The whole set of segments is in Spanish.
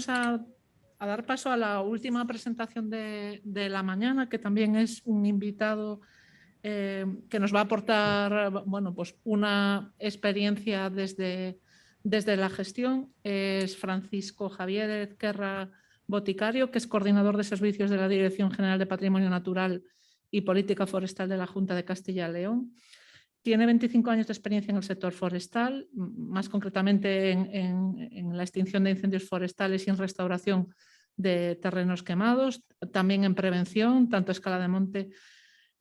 vamos a dar paso a la última presentación de la mañana, que también es un invitado que nos va a aportar pues una experiencia desde la gestión. Es Francisco Javier Ezquerra Boticario, que es coordinador de servicios de la Dirección General de Patrimonio Natural y Política Forestal de la Junta de Castilla y León. Tiene 25 años de experiencia en el sector forestal, más concretamente en la extinción de incendios forestales y en restauración de terrenos quemados, también en prevención, tanto a escala de monte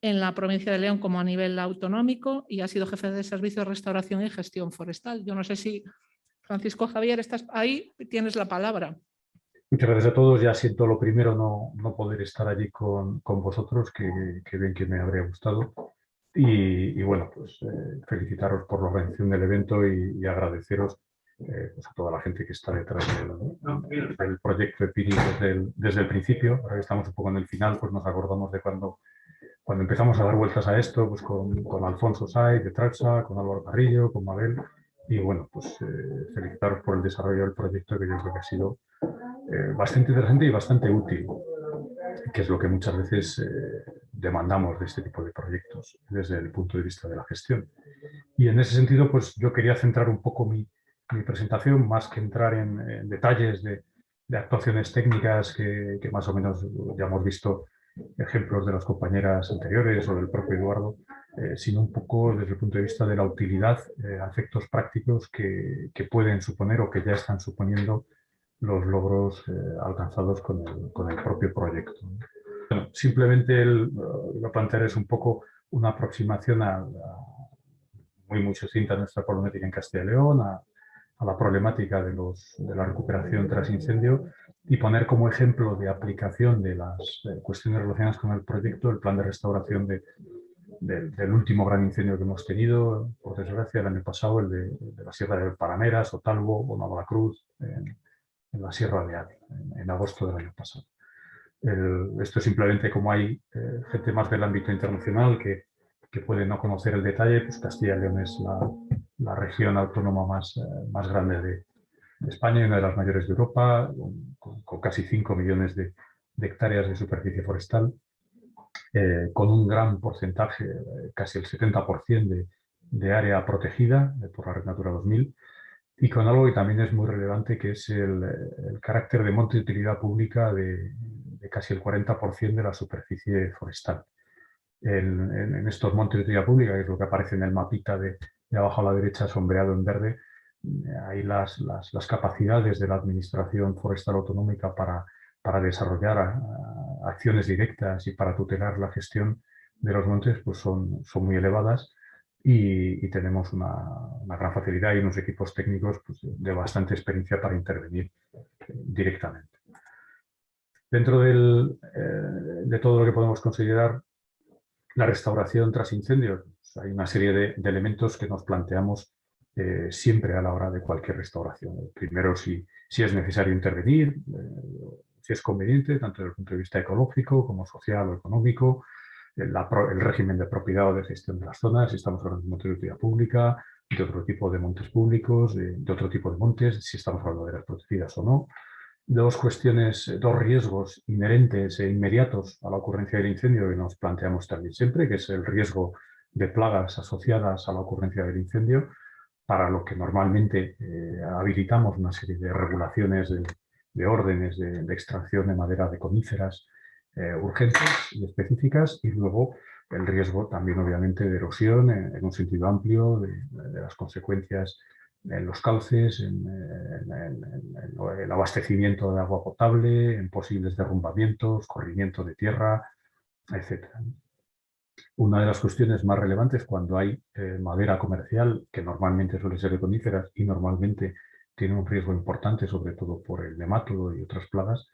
en la provincia de León como a nivel autonómico, y ha sido jefe de servicio de restauración y gestión forestal. Yo no sé si, Francisco Javier, estás ahí, tienes la palabra. Muchas gracias a todos. Ya siento lo primero no poder estar allí con vosotros, que bien que me habría gustado. Y bueno, pues felicitaros por la organización del evento y agradeceros pues a toda la gente que está detrás del proyecto EPIRI desde el principio. Ahora que estamos un poco en el final, pues nos acordamos de cuando empezamos a dar vueltas a esto, pues con Alfonso Saiz de Traxa, con Álvaro Carrillo, con Mabel. Y bueno, pues felicitaros por el desarrollo del proyecto, que yo creo que ha sido bastante interesante y bastante útil, que es lo que muchas veces demandamos de este tipo de proyectos desde el punto de vista de la gestión. Y en ese sentido, pues yo quería centrar un poco mi presentación, más que entrar en detalles de actuaciones técnicas que más o menos ya hemos visto ejemplos de las compañeras anteriores o del propio Eduardo, sino un poco desde el punto de vista de la utilidad, efectos prácticos que pueden suponer o que ya están suponiendo los logros alcanzados con el propio proyecto. Bueno, simplemente lo que plantear es un poco una aproximación muy sucinta a nuestra problemática en Castilla y León, a la problemática de la recuperación tras incendio, y poner como ejemplo de aplicación de las cuestiones relacionadas con el proyecto el plan de restauración del último gran incendio que hemos tenido, por desgracia, el año pasado, el de la Sierra de Paraneras, Otalvo o Navalacruz, en la Sierra de Ávila, en agosto del año pasado. Esto simplemente, como hay gente más del ámbito internacional que puede no conocer el detalle, pues Castilla y León es la región autónoma más grande de España y una de las mayores de Europa, con casi 5 millones de hectáreas de superficie forestal, con un gran porcentaje, casi el 70% de área protegida por la Red Natura 2000, y con algo que también es muy relevante, que es el carácter de monte de utilidad pública de casi el 40% de la superficie forestal. En estos montes de utilidad pública, que es lo que aparece en el mapita de abajo a la derecha, sombreado en verde, hay las capacidades de la Administración Forestal Autonómica para desarrollar acciones directas y para tutelar la gestión de los montes, pues son muy elevadas, y tenemos una gran facilidad y unos equipos técnicos pues, de bastante experiencia para intervenir directamente. Dentro de todo lo que podemos considerar la restauración tras incendios, pues hay una serie de elementos que nos planteamos siempre a la hora de cualquier restauración. Primero, si es necesario intervenir, si es conveniente, tanto desde el punto de vista ecológico como social o económico, el régimen de propiedad o de gestión de las zonas, si estamos hablando de montes de utilidad pública, de otro tipo de montes públicos, de otro tipo de montes, si estamos hablando de áreas protegidas o no. Dos riesgos inherentes e inmediatos a la ocurrencia del incendio que nos planteamos también siempre, que es el riesgo de plagas asociadas a la ocurrencia del incendio, para lo que normalmente habilitamos una serie de regulaciones de órdenes de extracción de madera de coníferas urgentes y específicas, y luego el riesgo también obviamente de erosión en un sentido amplio, de las consecuencias en los cauces, en el abastecimiento de agua potable, en posibles derrumbamientos, corrimiento de tierra, etc. Una de las cuestiones más relevantes cuando hay madera comercial, que normalmente suele ser de coníferas y normalmente tiene un riesgo importante, sobre todo por el nemátodo y otras plagas,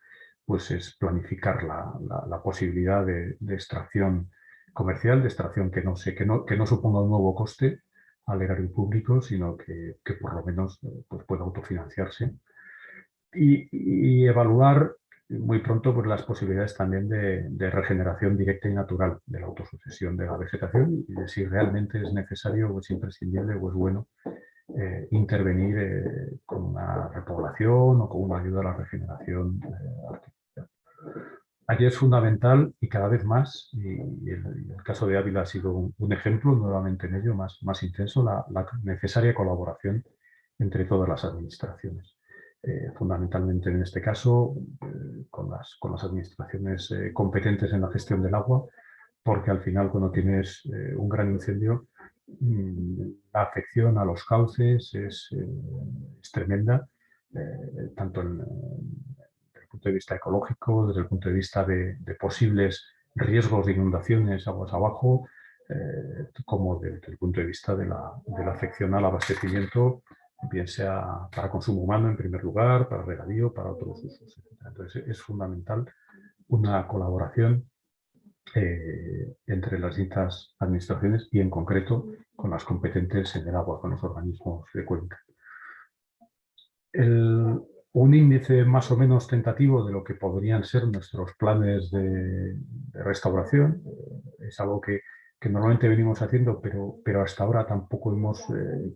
pues es planificar la posibilidad de extracción comercial, de extracción que no suponga un nuevo coste al erario público, sino que por lo menos pues pueda autofinanciarse. Y evaluar muy pronto pues, las posibilidades también de regeneración directa y natural de la autosucesión de la vegetación, y de si realmente es necesario o es imprescindible o es bueno intervenir con una repoblación o con una ayuda a la regeneración artificial. Aquí es fundamental y cada vez más, y el caso de Ávila ha sido un ejemplo nuevamente en ello, más intenso, la necesaria colaboración entre todas las administraciones. Fundamentalmente en este caso con las administraciones competentes en la gestión del agua, porque al final cuando tienes un gran incendio, la afección a los cauces es tremenda, tanto desde el punto de vista ecológico, desde el punto de vista de posibles riesgos de inundaciones aguas abajo, como desde el punto de vista de la afección al abastecimiento, bien sea para consumo humano en primer lugar, para regadío, para otros usos, etc. Entonces es fundamental una colaboración entre las distintas administraciones y en concreto con las competentes en el agua, con los organismos de cuenca. Un índice más o menos tentativo de lo que podrían ser nuestros planes de restauración es algo que normalmente venimos haciendo, pero hasta ahora tampoco hemos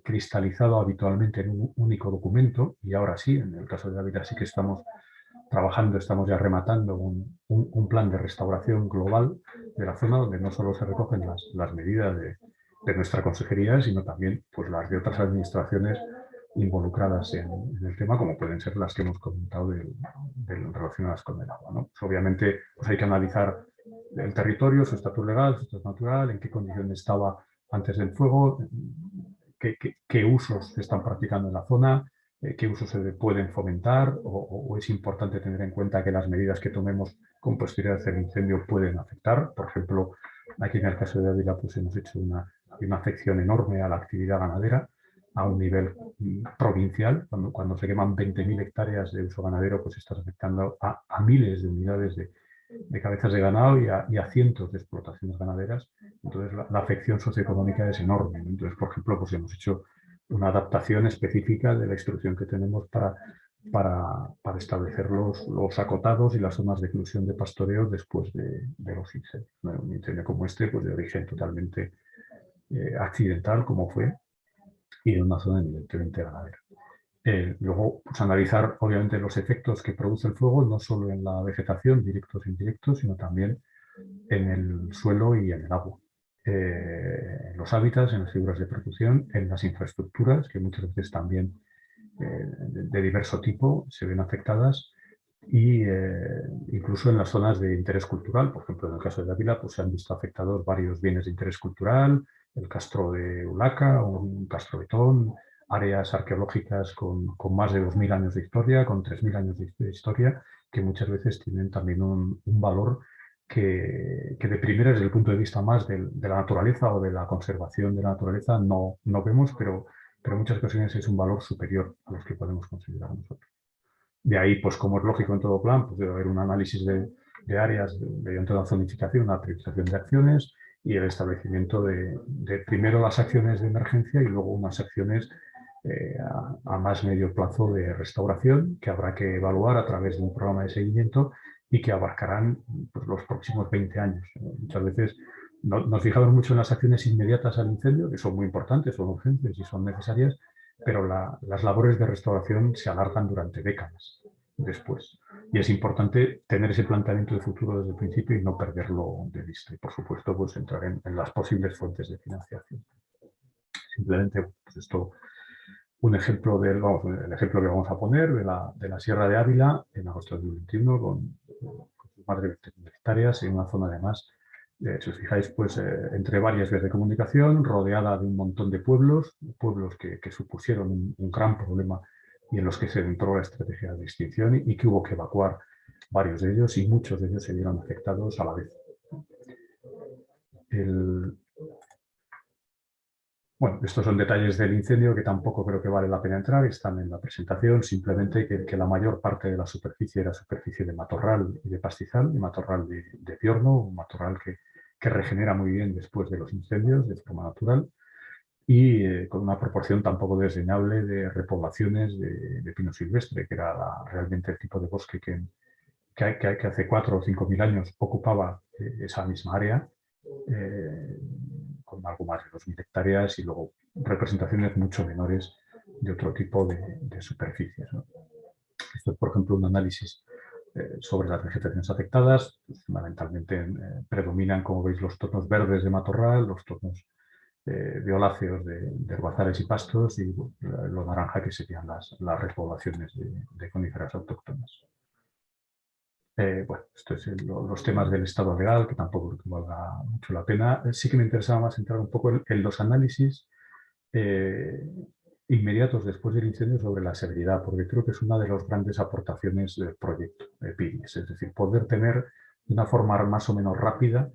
cristalizado habitualmente en un único documento, y ahora sí, en el caso de Ávila sí que estamos trabajando, estamos ya rematando un plan de restauración global de la zona, donde no solo se recogen las medidas de nuestra consejería, sino también pues, las de otras administraciones involucradas en el tema, como pueden ser las que hemos comentado relacionadas con el agua, ¿no? Pues obviamente pues hay que analizar el territorio, su estatus legal, su estatus natural, en qué condición estaba antes del fuego, qué usos se están practicando en la zona, qué usos se pueden fomentar, o es importante tener en cuenta que las medidas que tomemos con posterioridad al incendio pueden afectar. Por ejemplo, aquí en el caso de Ávila pues hemos hecho una afección enorme a la actividad ganadera a un nivel provincial. Cuando se queman 20.000 hectáreas de uso ganadero, pues estás afectando a miles de unidades de cabezas de ganado y a cientos de explotaciones ganaderas. Entonces la afección socioeconómica es enorme. Entonces, por ejemplo, pues hemos hecho una adaptación específica de la instrucción que tenemos para establecer los acotados y las zonas de exclusión de pastoreo después de los incendios. Un incendio como este, pues de origen totalmente accidental, como fue, y de una zona evidentemente ganadera. Luego, pues, analizar obviamente los efectos que produce el fuego, no solo en la vegetación, directos e indirectos, sino también en el suelo y en el agua. En los hábitats, en las figuras de producción, en las infraestructuras, que muchas veces también de diverso tipo se ven afectadas, y incluso en las zonas de interés cultural. Por ejemplo, en el caso de Ávila pues, se han visto afectados varios bienes de interés cultural, el castro de Ulaca, un castro betón, áreas arqueológicas con más de 2.000 años de historia, con 3.000 años de historia, que muchas veces tienen también un valor que de primera, desde el punto de vista más de la naturaleza o de la conservación de la naturaleza, no vemos, pero en muchas ocasiones es un valor superior a los que podemos considerar nosotros. De ahí, pues como es lógico en todo plan, pues debe haber un análisis de áreas mediante una zonificación, una priorización de acciones y el establecimiento de primero las acciones de emergencia y luego unas acciones a más medio plazo de restauración que habrá que evaluar a través de un programa de seguimiento y que abarcarán pues, los próximos 20 años. Muchas veces nos fijamos mucho en las acciones inmediatas al incendio, que son muy importantes, son urgentes y son necesarias, pero las labores de restauración se alargan durante décadas después. Y es importante tener ese planteamiento de futuro desde el principio y no perderlo de vista. Y por supuesto, pues entrar en las posibles fuentes de financiación. Simplemente, pues esto, un ejemplo el ejemplo que vamos a poner de la Sierra de Ávila en agosto de 2021 con más de 20.000 hectáreas en una zona además, si os fijáis, pues entre varias vías de comunicación, rodeada de un montón de pueblos que supusieron un gran problema y en los que se entró la estrategia de extinción y que hubo que evacuar varios de ellos y muchos de ellos se vieron afectados a la vez. Bueno, estos son detalles del incendio que tampoco creo que vale la pena entrar, están en la presentación, simplemente que la mayor parte de la superficie era superficie de matorral y de pastizal, de matorral de piorno, un matorral que regenera muy bien después de los incendios de forma natural y con una proporción tampoco desdeñable de repoblaciones de pino silvestre, que era realmente el tipo de bosque que hace 4 o 5.000 años ocupaba esa misma área, con algo más de 2.000 hectáreas y luego representaciones mucho menores otro tipo de superficies, ¿no? Esto es, por ejemplo, un análisis sobre las vegetaciones afectadas. Fundamentalmente predominan, como veis, los tonos verdes de matorral, los tonos violáceos de herbazales y pastos, y lo naranja, que serían las repoblaciones de coníferas autóctonas. Bueno, estos son los temas del estado legal, que tampoco creo que valga mucho la pena. Sí que me interesaba más entrar un poco en los análisis inmediatos después del incendio sobre la severidad, porque creo que es una de las grandes aportaciones del proyecto de PIRIS, es decir, poder tener de una forma más o menos rápida,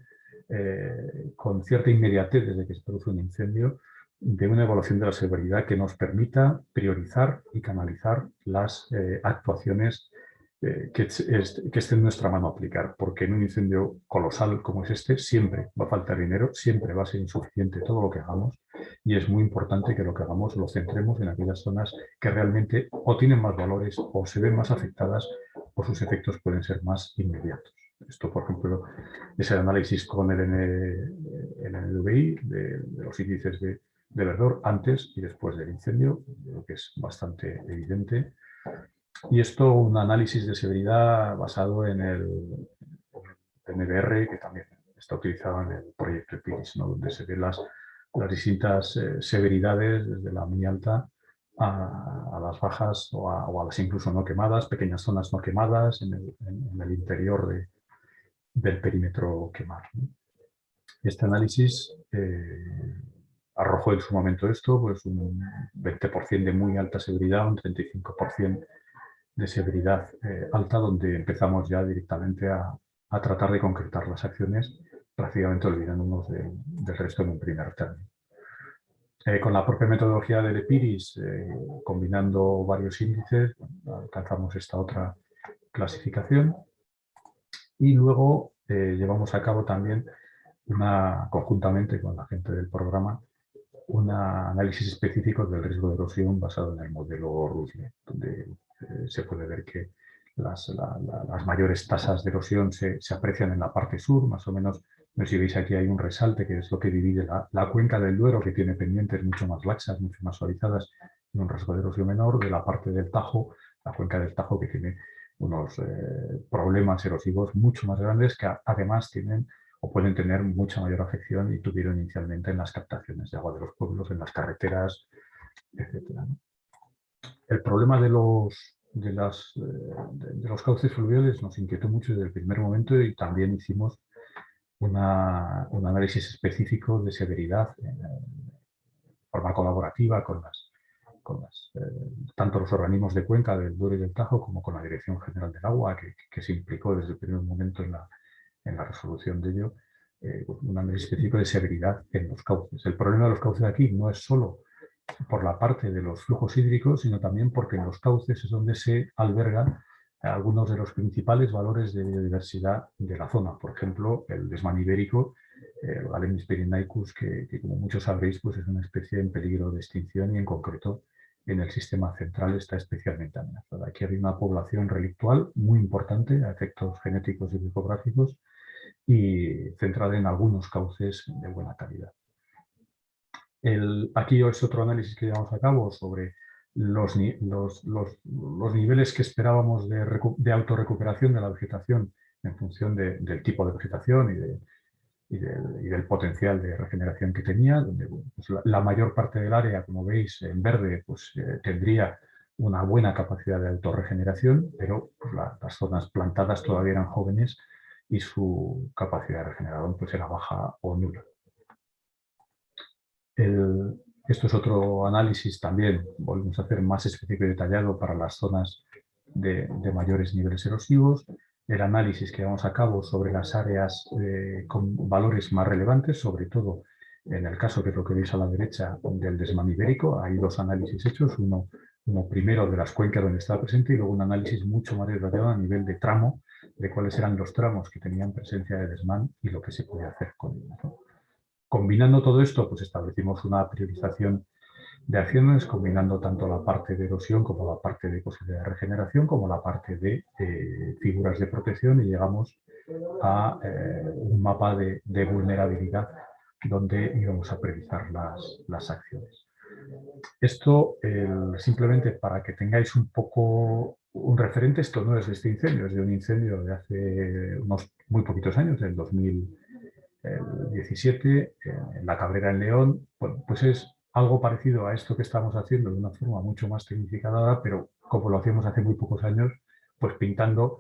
con cierta inmediatez desde que se produce un incendio, de una evaluación de la severidad que nos permita priorizar y canalizar las actuaciones que esté en nuestra mano aplicar, porque en un incendio colosal como es este siempre va a faltar dinero, siempre va a ser insuficiente todo lo que hagamos, y es muy importante que lo que hagamos lo centremos en aquellas zonas que realmente o tienen más valores o se ven más afectadas o sus efectos pueden ser más inmediatos. Esto, por ejemplo, es el análisis con el NDVI de los índices de verdor antes y después del incendio, creo que es bastante evidente. Y esto, un análisis de severidad basado en el NBR, que también está utilizado en el proyecto PIRIS, ¿no? Donde se ven las distintas severidades, desde la muy alta a las bajas o a las incluso no quemadas, pequeñas zonas no quemadas en el interior del perímetro quemado, ¿no? Este análisis arrojó en su momento esto, pues un 20% de muy alta severidad, un 35% de severidad alta, donde empezamos ya directamente a tratar de concretar las acciones, prácticamente olvidándonos del resto en un primer término. Con la propia metodología del EPIRIS, combinando varios índices, alcanzamos esta otra clasificación, y luego llevamos a cabo también, conjuntamente con la gente del programa, un análisis específico del riesgo de erosión basado en el modelo RUSLE, donde se puede ver que las mayores tasas de erosión se aprecian en la parte sur, más o menos. No sé si veis aquí hay un resalte, que es lo que divide la cuenca del Duero, que tiene pendientes mucho más laxas, mucho más suavizadas, y un riesgo de erosión menor, de la parte del Tajo, la cuenca del Tajo, que tiene unos problemas erosivos mucho más grandes, que además tienen o pueden tener mucha mayor afección y tuvieron inicialmente en las captaciones de agua de los pueblos, en las carreteras, etc. El problema de los cauces fluviales nos inquietó mucho desde el primer momento, y también hicimos un análisis específico de severidad de forma colaborativa con tanto los organismos de cuenca del Duero y del Tajo como con la Dirección General del Agua, que se implicó desde el primer momento en la resolución de ello, un análisis específico de severidad en los cauces. El problema de los cauces aquí no es solo por la parte de los flujos hídricos, sino también porque en los cauces es donde se albergan algunos de los principales valores de biodiversidad de la zona. Por ejemplo, el desmán ibérico, el Galenis pyrenaicus, que como muchos sabréis, pues es una especie en peligro de extinción, y en concreto en el sistema central está especialmente amenazada. Aquí hay una población relictual muy importante a efectos genéticos y bicográficos, y centrada en algunos cauces de buena calidad. Aquí es otro análisis que llevamos a cabo sobre los niveles que esperábamos de autorrecuperación de la vegetación en función del tipo de vegetación y del potencial de regeneración que tenía, donde pues la mayor parte del área, como veis en verde, pues tendría una buena capacidad de autorregeneración, pero pues, las zonas plantadas todavía eran jóvenes y su capacidad de regeneración pues era baja o nula. Esto es otro análisis también, volvemos a hacer más específico y detallado para las zonas de mayores niveles erosivos. El análisis que llevamos a cabo sobre las áreas con valores más relevantes, sobre todo en el caso, que es lo que veis a la derecha, del desmán ibérico. Hay dos análisis hechos, uno primero de las cuencas donde estaba presente, y luego un análisis mucho más detallado a nivel de tramo, de cuáles eran los tramos que tenían presencia de desmán y lo que se podía hacer con ellos, ¿no? Combinando todo esto, pues establecimos una priorización de acciones, combinando tanto la parte de erosión como la parte de posibilidad de regeneración, como la parte de figuras de protección, y llegamos a un mapa de vulnerabilidad donde íbamos a priorizar las acciones. Esto, simplemente para que tengáis un poco un referente, esto no es de este incendio, es de un incendio de hace unos muy poquitos años, del 2017, en La Cabrera, en León. Bueno, pues es algo parecido a esto que estamos haciendo de una forma mucho más tecnificada, pero como lo hacíamos hace muy pocos años, pues pintando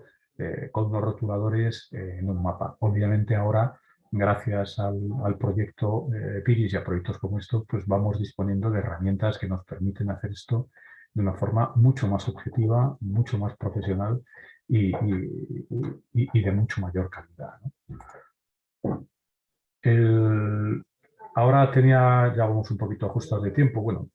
con unos rotuladores en un mapa. Obviamente ahora, gracias al proyecto PIRIS y a proyectos como estos, pues vamos disponiendo de herramientas que nos permiten hacer esto de una forma mucho más objetiva, mucho más profesional y de mucho mayor calidad, ¿no? Ahora ya vamos un poquito ajustados de tiempo. Bueno,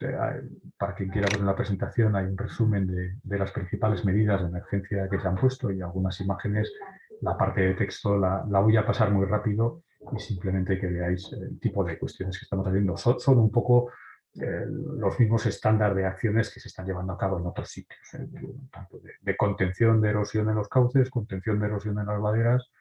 para quien quiera ver en la presentación hay un resumen de las principales medidas de emergencia que se han puesto y algunas imágenes. La parte de texto la voy a pasar muy rápido y simplemente que veáis el tipo de cuestiones que estamos haciendo. Son un poco los mismos estándares de acciones que se están llevando a cabo en otros sitios, tanto de contención de erosión en los cauces, contención de erosión en las laderas,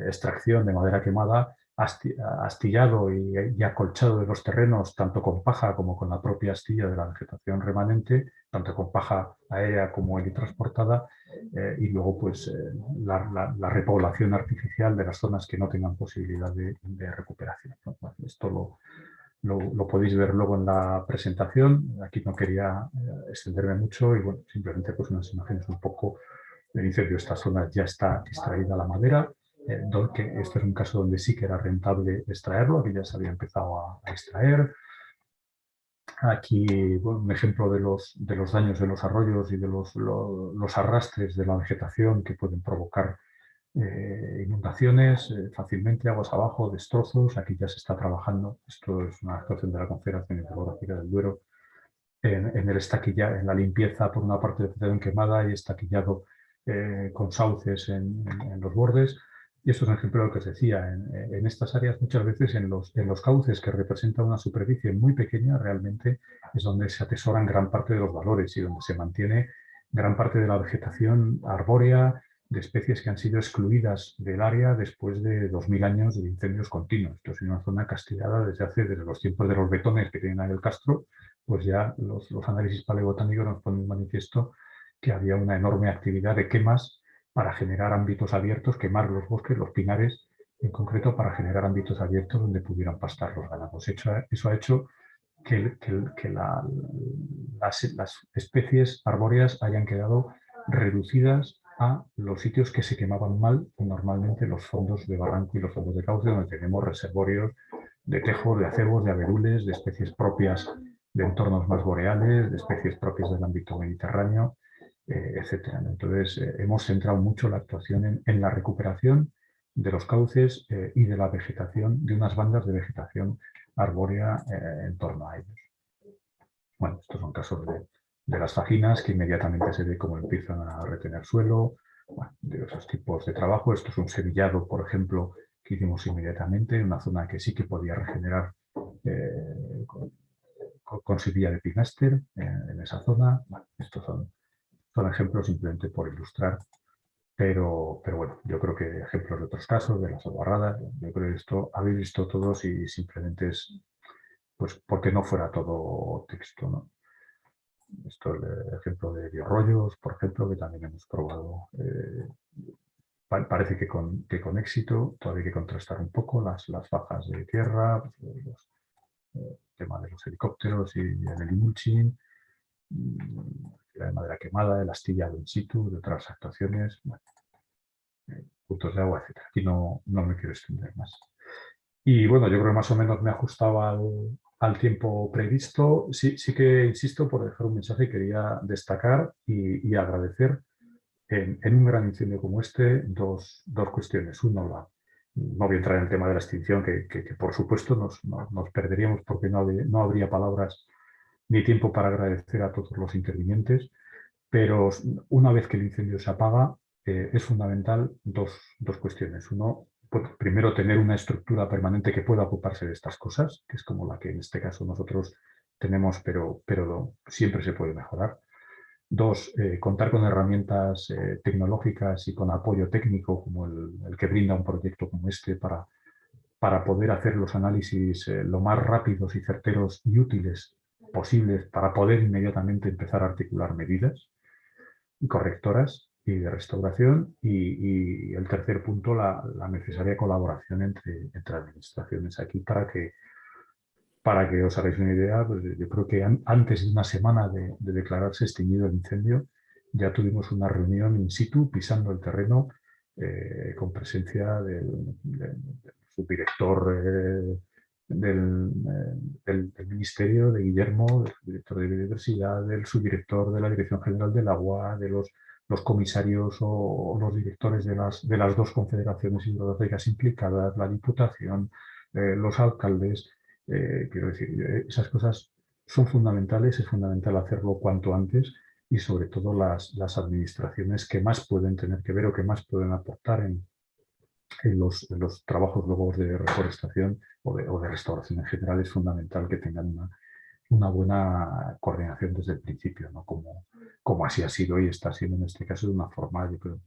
extracción de madera quemada, astillado y acolchado de los terrenos, tanto con paja como con la propia astilla de la vegetación remanente, tanto con paja aérea como helitransportada, y luego pues la repoblación artificial de las zonas que no tengan posibilidad de recuperación, ¿no? Bueno, esto lo podéis ver luego en la presentación. Aquí no quería extenderme mucho y bueno, simplemente pues unas imágenes un poco del incendio. Esta zona ya está extraída la madera, que este es un caso donde sí que era rentable extraerlo, aquí ya se había empezado a extraer. Aquí bueno, un ejemplo de los daños de los arroyos y de los arrastres de la vegetación que pueden provocar inundaciones, fácilmente aguas abajo, destrozos. Aquí ya se está trabajando, esto es una actuación de la Confederación Hidrográfica del Duero, en el estaquillado, en la limpieza por una parte de vegetación quemada y estaquillado con sauces en los bordes. Y esto es un ejemplo de lo que os decía. En estas áreas, muchas veces en los cauces, que representan una superficie muy pequeña, realmente es donde se atesoran gran parte de los valores y donde se mantiene gran parte de la vegetación arbórea de especies que han sido excluidas del área después de 2000 años de incendios continuos. Esto es una zona castigada desde los tiempos de los betones que tienen ahí el Castro. Pues ya los análisis paleobotánicos nos ponen en manifiesto que había una enorme actividad de quemas para generar ámbitos abiertos, quemar los bosques, los pinares en concreto, para generar ámbitos abiertos donde pudieran pastar los ganados. Eso ha hecho que las especies arbóreas hayan quedado reducidas a los sitios que se quemaban mal, normalmente los fondos de barranco y los fondos de cauce, donde tenemos reservorios de tejos, de acebos, de abedules, de especies propias de entornos más boreales, de especies propias del ámbito mediterráneo, etc. Entonces, hemos centrado mucho la actuación en la recuperación de los cauces y de la vegetación, de unas bandas de vegetación arbórea en torno a ellos. Bueno, estos son casos de las fajinas, que inmediatamente se ve cómo empiezan a retener suelo, bueno, diversos tipos de trabajo. Esto es un sevillado, por ejemplo, que hicimos inmediatamente, en una zona que sí que podía regenerar con sevilla de pinaster en esa zona. Bueno, estos son ejemplos simplemente por ilustrar, pero bueno, yo creo que ejemplos de otros casos, de las albarradas, yo creo que esto habéis visto todos y simplemente es pues porque no fuera todo texto, ¿no? Esto es el ejemplo de biorrollos, por ejemplo, que también hemos probado. Parece que con éxito. Todavía hay que contrastar un poco las fajas de tierra, pues, el tema de los helicópteros y el helimulching, la madera quemada, el astillado in situ, de otras actuaciones, bueno, puntos de agua, etc. Aquí no me quiero extender más. Y bueno, yo creo que más o menos me ajustaba al tiempo previsto. Sí que insisto por dejar un mensaje. Quería destacar y agradecer en un gran incendio como este dos cuestiones. Uno, no voy a entrar en el tema de la extinción, que por supuesto nos perderíamos porque no habría palabras ni tiempo para agradecer a todos los intervinientes, pero una vez que el incendio se apaga, es fundamental dos cuestiones. Uno, pues, primero, tener una estructura permanente que pueda ocuparse de estas cosas, que es como la que en este caso nosotros tenemos, pero siempre se puede mejorar. Dos, contar con herramientas tecnológicas y con apoyo técnico como el que brinda un proyecto como este para poder hacer los análisis lo más rápidos y certeros y útiles posibles para poder inmediatamente empezar a articular medidas correctoras y de restauración. Y el tercer punto, la necesaria colaboración entre administraciones aquí para que os hagáis una idea, pues yo creo que antes de una semana de declararse extinguido el incendio, ya tuvimos una reunión in situ, pisando el terreno, con presencia del subdirector del Ministerio, de Guillermo, del subdirector de Biodiversidad, del subdirector de la Dirección General del Agua, de los comisarios o los directores de las dos confederaciones hidrográficas implicadas, la Diputación, los alcaldes. Quiero decir, esas cosas son fundamentales, es fundamental hacerlo cuanto antes y sobre todo las administraciones que más pueden tener que ver o que más pueden aportar en los trabajos luego de reforestación o de restauración en general. Es fundamental que tengan una buena coordinación desde el principio, ¿no? Como así ha sido y está siendo en este caso de una forma, yo creo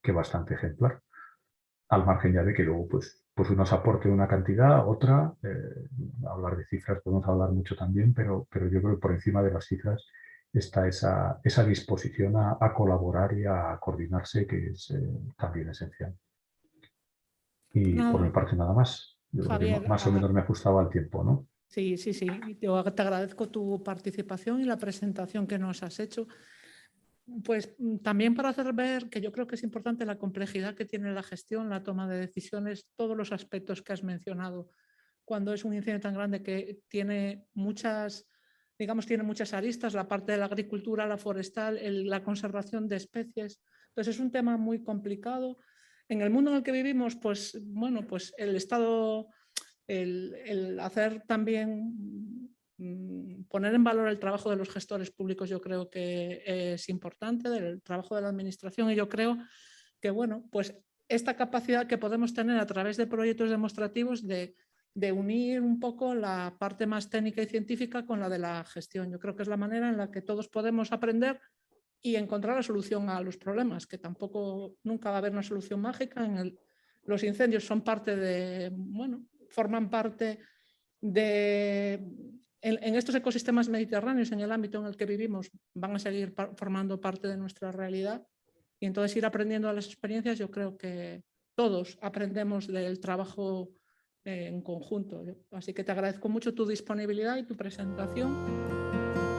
que bastante ejemplar. Al margen ya de que luego pues unos aporte una cantidad, otra, hablar de cifras podemos hablar mucho también, pero yo creo que por encima de las cifras está esa disposición a colaborar y a coordinarse, que es también esencial. Y por mi Nada, parte nada más. Yo creo que Javier, más o menos me ajustaba al tiempo, ¿no? sí, sí, sí. Yo te agradezco tu participación y la presentación que nos has hecho. Pues también para hacer ver que yo creo que es importante la complejidad que tiene la gestión, la toma de decisiones, todos los aspectos que has mencionado. Cuando es un incendio tan grande que tiene muchas, digamos, tiene muchas aristas, la parte de la agricultura, la forestal, la conservación de especies. Entonces es un tema muy complicado. En el mundo en el que vivimos, pues bueno, pues el Estado, el hacer también poner en valor el trabajo de los gestores públicos, yo creo que es importante, del trabajo de la administración, y yo creo que, bueno, pues esta capacidad que podemos tener a través de proyectos demostrativos de unir un poco la parte más técnica y científica con la de la gestión. Yo creo que es la manera en la que todos podemos aprender y encontrar la solución a los problemas, que tampoco nunca va a haber una solución mágica. Los incendios son parte de, bueno, forman parte de, en estos ecosistemas mediterráneos, en el ámbito en el que vivimos, van a seguir formando parte de nuestra realidad. Y entonces ir aprendiendo de las experiencias, yo creo que todos aprendemos del trabajo en conjunto. Así que te agradezco mucho tu disponibilidad y tu presentación.